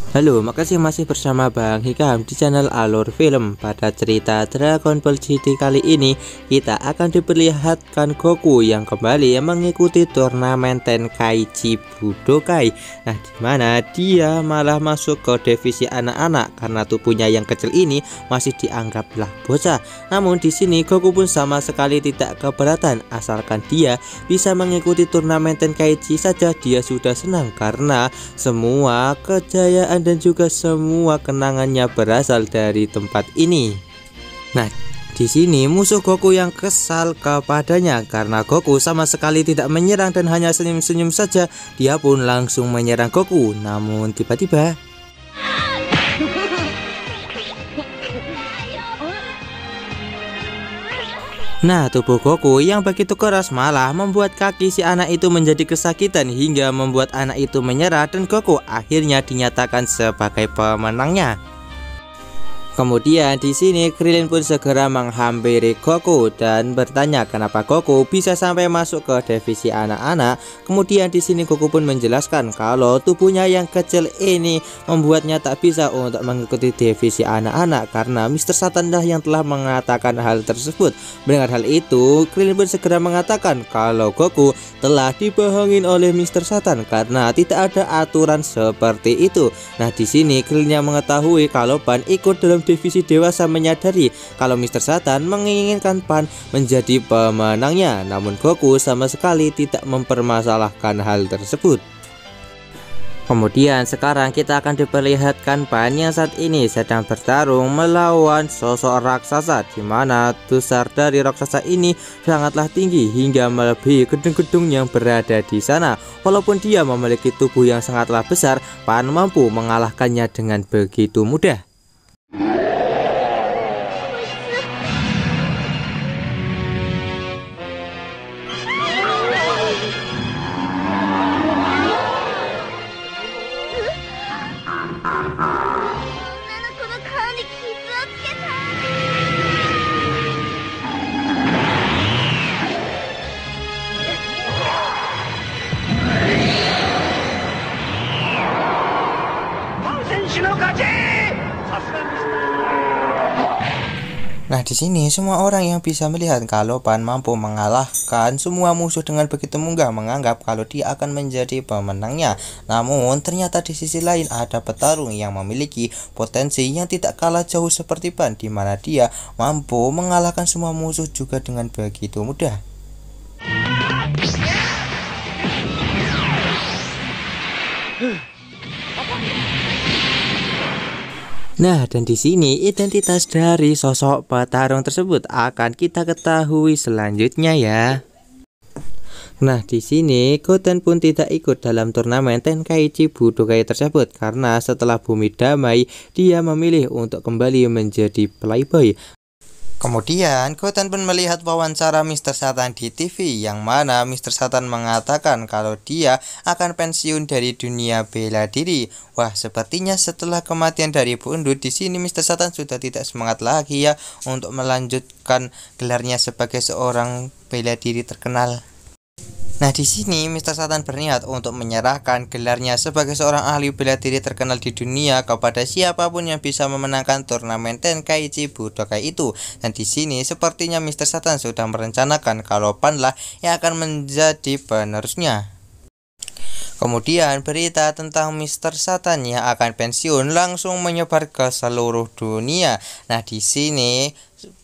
Halo, makasih masih bersama Bang Hikam di channel Alur Film. Pada cerita Dragon Ball GT kali ini, kita akan diperlihatkan Goku yang kembali mengikuti turnamen Tenkaichi Budokai. Nah, dimana dia malah masuk ke divisi anak-anak karena tubuhnya yang kecil ini masih dianggaplah bocah. Namun di sini Goku pun sama sekali tidak keberatan, asalkan dia bisa mengikuti turnamen Tenkaichi saja dia sudah senang karena semua kejayaan dan juga semua kenangannya berasal dari tempat ini. Nah, di sini musuh Goku yang kesal kepadanya karena Goku sama sekali tidak menyerang dan hanya senyum-senyum saja. Dia pun langsung menyerang Goku. Namun tiba-tiba tubuh Goku yang begitu keras malah membuat kaki si anak itu menjadi kesakitan hingga membuat anak itu menyerah dan Goku akhirnya dinyatakan sebagai pemenangnya. Kemudian di sini Krillin pun segera menghampiri Goku dan bertanya kenapa Goku bisa sampai masuk ke divisi anak-anak. Kemudian di sini Goku pun menjelaskan kalau tubuhnya yang kecil ini membuatnya tak bisa untuk mengikuti divisi anak-anak karena Mr. Satan dah yang telah mengatakan hal tersebut. Mendengar hal itu, Krillin pun segera mengatakan kalau Goku telah dibohongin oleh Mr. Satan karena tidak ada aturan seperti itu. Nah, di sini Krillin yang mengetahui kalau Pan ikut dalam divisi dewasa menyadari kalau Mr. Satan menginginkan Pan menjadi pemenangnya, namun Goku sama sekali tidak mempermasalahkan hal tersebut. Kemudian sekarang kita akan diperlihatkan Pan yang saat ini sedang bertarung melawan sosok raksasa, di mana besar dari raksasa ini sangatlah tinggi hingga melebihi gedung-gedung yang berada di sana. Walaupun dia memiliki tubuh yang sangatlah besar, Pan mampu mengalahkannya dengan begitu mudah. Nah, di sini semua orang yang bisa melihat kalau Pan mampu mengalahkan semua musuh dengan begitu mudah menganggap kalau dia akan menjadi pemenangnya. Namun ternyata di sisi lain ada petarung yang memiliki potensi yang tidak kalah jauh seperti Pan, di mana dia mampu mengalahkan semua musuh juga dengan begitu mudah. Nah, dan di sini identitas dari sosok petarung tersebut akan kita ketahui selanjutnya ya. Nah, di sini Goten pun tidak ikut dalam turnamen Tenkaichi Budokai tersebut karena setelah bumi damai dia memilih untuk kembali menjadi playboy. Kemudian Goten pun melihat wawancara Mr. Satan di TV yang mana Mr. Satan mengatakan kalau dia akan pensiun dari dunia bela diri. Wah, sepertinya setelah kematian dari Bundut di sini Mr. Satan sudah tidak semangat lagi ya untuk melanjutkan gelarnya sebagai seorang bela diri terkenal. Nah, di sini Mr. Satan berniat untuk menyerahkan gelarnya sebagai seorang ahli bela diri terkenal di dunia kepada siapapun yang bisa memenangkan turnamen Tenkaichi Budokai itu. Dan di sini sepertinya Mr. Satan sudah merencanakan kalau Pan lah yang akan menjadi penerusnya. Kemudian berita tentang Mr. Satan yang akan pensiun langsung menyebar ke seluruh dunia. Nah, di sini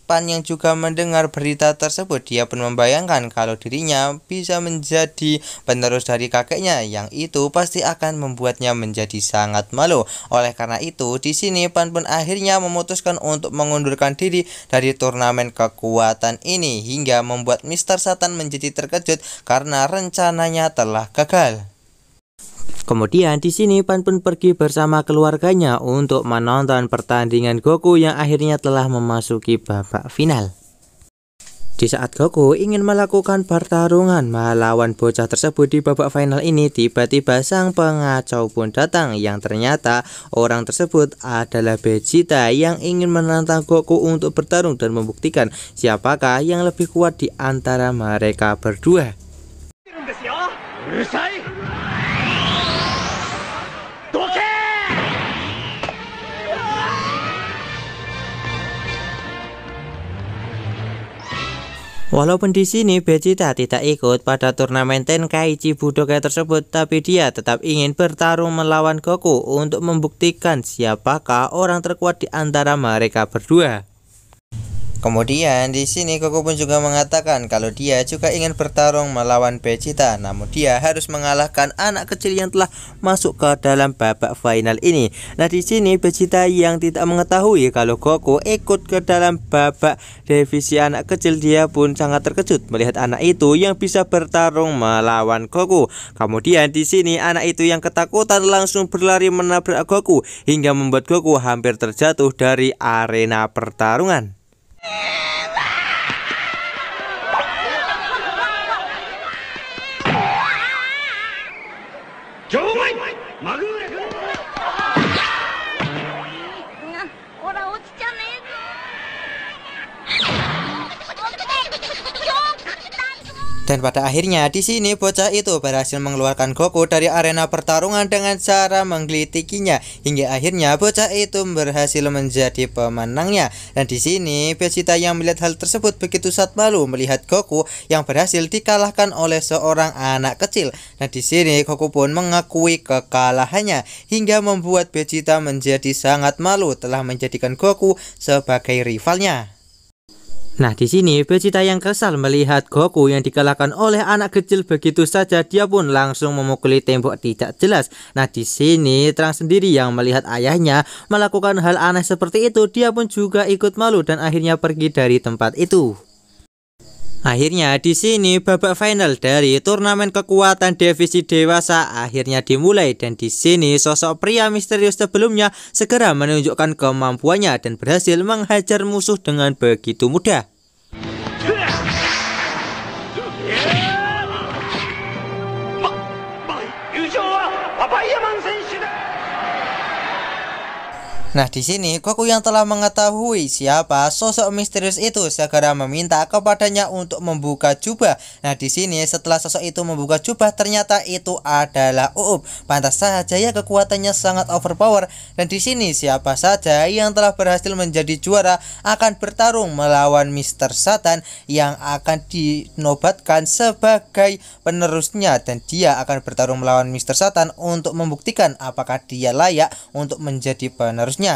Pan yang juga mendengar berita tersebut, dia pun membayangkan kalau dirinya bisa menjadi penerus dari kakeknya, yang itu pasti akan membuatnya menjadi sangat malu. Oleh karena itu, di sini Pan pun akhirnya memutuskan untuk mengundurkan diri dari turnamen kekuatan ini hingga membuat Mr. Satan menjadi terkejut karena rencananya telah gagal. Kemudian di sini Pan pun pergi bersama keluarganya untuk menonton pertandingan Goku yang akhirnya telah memasuki babak final. Di saat Goku ingin melakukan pertarungan melawan bocah tersebut di babak final ini, tiba-tiba sang pengacau pun datang yang ternyata orang tersebut adalah Vegeta yang ingin menantang Goku untuk bertarung dan membuktikan siapakah yang lebih kuat di antara mereka berdua. Walaupun di sini Vegeta tidak ikut pada turnamen Tenkaichi Budokai tersebut, tapi dia tetap ingin bertarung melawan Goku untuk membuktikan siapakah orang terkuat di antara mereka berdua. Kemudian di sini Goku pun juga mengatakan kalau dia juga ingin bertarung melawan Vegeta, namun dia harus mengalahkan anak kecil yang telah masuk ke dalam babak final ini. Nah, di sini Vegeta yang tidak mengetahui kalau Goku ikut ke dalam babak divisi anak kecil, dia pun sangat terkejut melihat anak itu yang bisa bertarung melawan Goku. Kemudian di sini anak itu yang ketakutan langsung berlari menabrak Goku hingga membuat Goku hampir terjatuh dari arena pertarungan. Dan pada akhirnya di sini bocah itu berhasil mengeluarkan Goku dari arena pertarungan dengan cara menggelitikinya hingga akhirnya bocah itu berhasil menjadi pemenangnya. Dan di sini Vegeta yang melihat hal tersebut begitu sangat malu melihat Goku yang berhasil dikalahkan oleh seorang anak kecil. Dan di sini Goku pun mengakui kekalahannya hingga membuat Vegeta menjadi sangat malu telah menjadikan Goku sebagai rivalnya. Nah, di sini Vegeta yang kesal melihat Goku yang dikalahkan oleh anak kecil begitu saja, dia pun langsung memukuli tembok tidak jelas. Nah, di sini Trunks sendiri yang melihat ayahnya melakukan hal aneh seperti itu, dia pun juga ikut malu dan akhirnya pergi dari tempat itu. Akhirnya di sini babak final dari turnamen kekuatan divisi dewasa akhirnya dimulai, dan di sini sosok pria misterius sebelumnya segera menunjukkan kemampuannya dan berhasil menghajar musuh dengan begitu mudah. Nah, di sini Goku yang telah mengetahui siapa sosok misterius itu segera meminta kepadanya untuk membuka jubah. Nah, di sini setelah sosok itu membuka jubah, ternyata itu adalah Uub. Pantas saja ya kekuatannya sangat overpower. Dan di sini siapa saja yang telah berhasil menjadi juara akan bertarung melawan Mr. Satan yang akan dinobatkan sebagai penerusnya, dan dia akan bertarung melawan Mr. Satan untuk membuktikan apakah dia layak untuk menjadi penerusnya.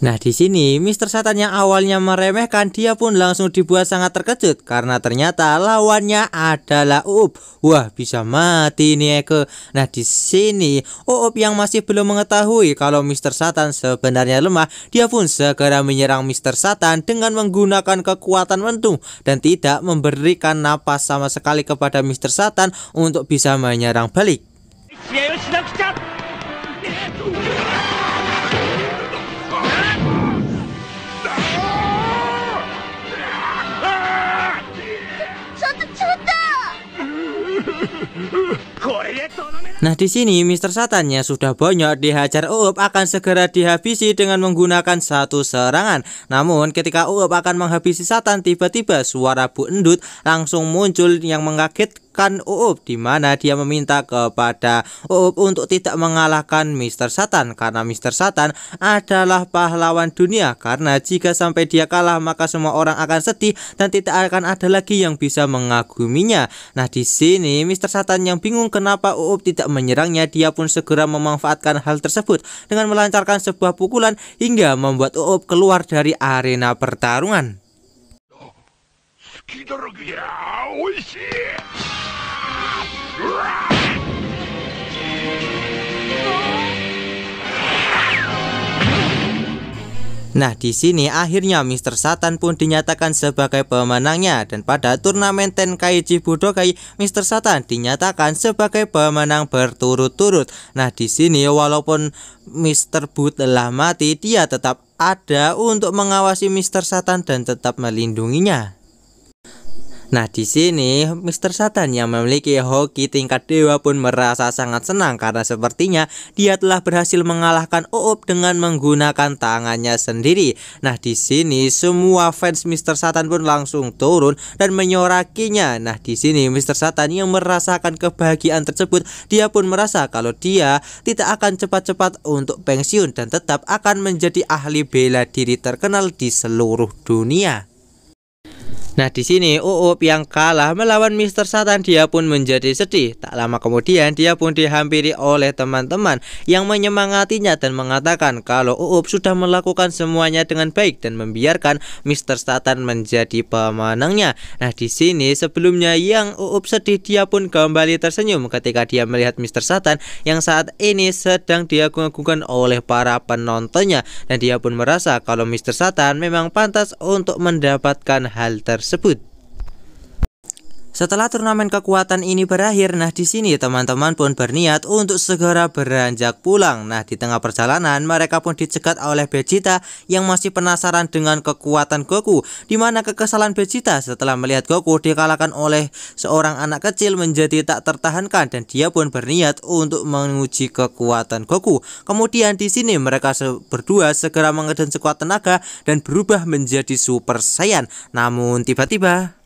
Nah, di sini Mr. Satan yang awalnya meremehkan, dia pun langsung dibuat sangat terkejut karena ternyata lawannya adalah Uub. Wah, bisa mati nih Eke. Nah, di sini Uub yang masih belum mengetahui kalau Mr. Satan sebenarnya lemah, dia pun segera menyerang Mr. Satan dengan menggunakan kekuatan mentung dan tidak memberikan napas sama sekali kepada Mr. Satan untuk bisa menyerang balik. Nah, di sini Mr. Satannya sudah banyak dihajar Uub akan segera dihabisi dengan menggunakan satu serangan. Namun ketika Uub akan menghabisi Satan, tiba-tiba suara Bu Endut langsung muncul yang mengagetkan Uub, di mana dia meminta kepada Uub untuk tidak mengalahkan Mr. Satan karena Mr. Satan adalah pahlawan dunia, karena jika sampai dia kalah maka semua orang akan sedih dan tidak akan ada lagi yang bisa mengaguminya. Nah, di sini Mr. Satan yang bingung kenapa Uub tidak menyerangnya, dia pun segera memanfaatkan hal tersebut dengan melancarkan sebuah pukulan hingga membuat Uub keluar dari arena pertarungan. Nah, di sini akhirnya Mr. Satan pun dinyatakan sebagai pemenangnya, dan pada turnamen Tenkaichi Budokai Mr. Satan dinyatakan sebagai pemenang berturut-turut. Nah, di sini walaupun Mr. Bu telah mati, dia tetap ada untuk mengawasi Mr. Satan dan tetap melindunginya. Nah, di sini Mr. Satan yang memiliki hoki tingkat dewa pun merasa sangat senang karena sepertinya dia telah berhasil mengalahkan Uub dengan menggunakan tangannya sendiri. Nah, di sini semua fans Mr. Satan pun langsung turun dan menyorakinya. Nah, di sini Mr. Satan yang merasakan kebahagiaan tersebut, dia pun merasa kalau dia tidak akan cepat-cepat untuk pensiun dan tetap akan menjadi ahli bela diri terkenal di seluruh dunia. Nah, di sini Uub yang kalah melawan Mr. Satan dia pun menjadi sedih. Tak lama kemudian dia pun dihampiri oleh teman-teman yang menyemangatinya dan mengatakan kalau Uub sudah melakukan semuanya dengan baik dan membiarkan Mr. Satan menjadi pemenangnya. Nah, di sini sebelumnya yang Uub sedih dia pun kembali tersenyum ketika dia melihat Mr. Satan yang saat ini sedang diagung-agungkan oleh para penontonnya, dan dia pun merasa kalau Mr. Satan memang pantas untuk mendapatkan hal tersebut. Setelah turnamen kekuatan ini berakhir, nah di sini teman-teman pun berniat untuk segera beranjak pulang. Nah, di tengah perjalanan mereka pun dicegat oleh Vegeta yang masih penasaran dengan kekuatan Goku, di mana kekesalan Vegeta setelah melihat Goku dikalahkan oleh seorang anak kecil menjadi tak tertahankan, dan dia pun berniat untuk menguji kekuatan Goku. Kemudian di sini mereka berdua segera mengeden sekuat tenaga dan berubah menjadi Super Saiyan. Namun tiba-tiba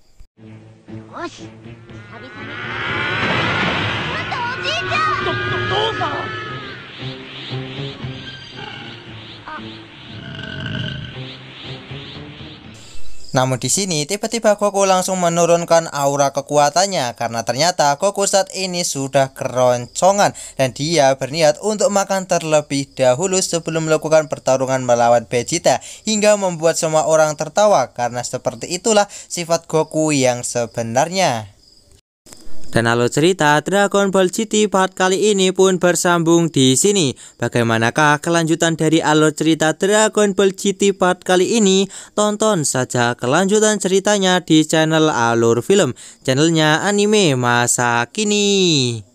Namun di sini tiba-tiba Goku langsung menurunkan aura kekuatannya karena ternyata Goku saat ini sudah keroncongan dan dia berniat untuk makan terlebih dahulu sebelum melakukan pertarungan melawan Vegeta, hingga membuat semua orang tertawa karena seperti itulah sifat Goku yang sebenarnya. Dan alur cerita Dragon Ball GT part kali ini pun bersambung di sini. Bagaimanakah kelanjutan dari alur cerita Dragon Ball GT part kali ini? Tonton saja kelanjutan ceritanya di channel Alur Film, channelnya anime masa kini.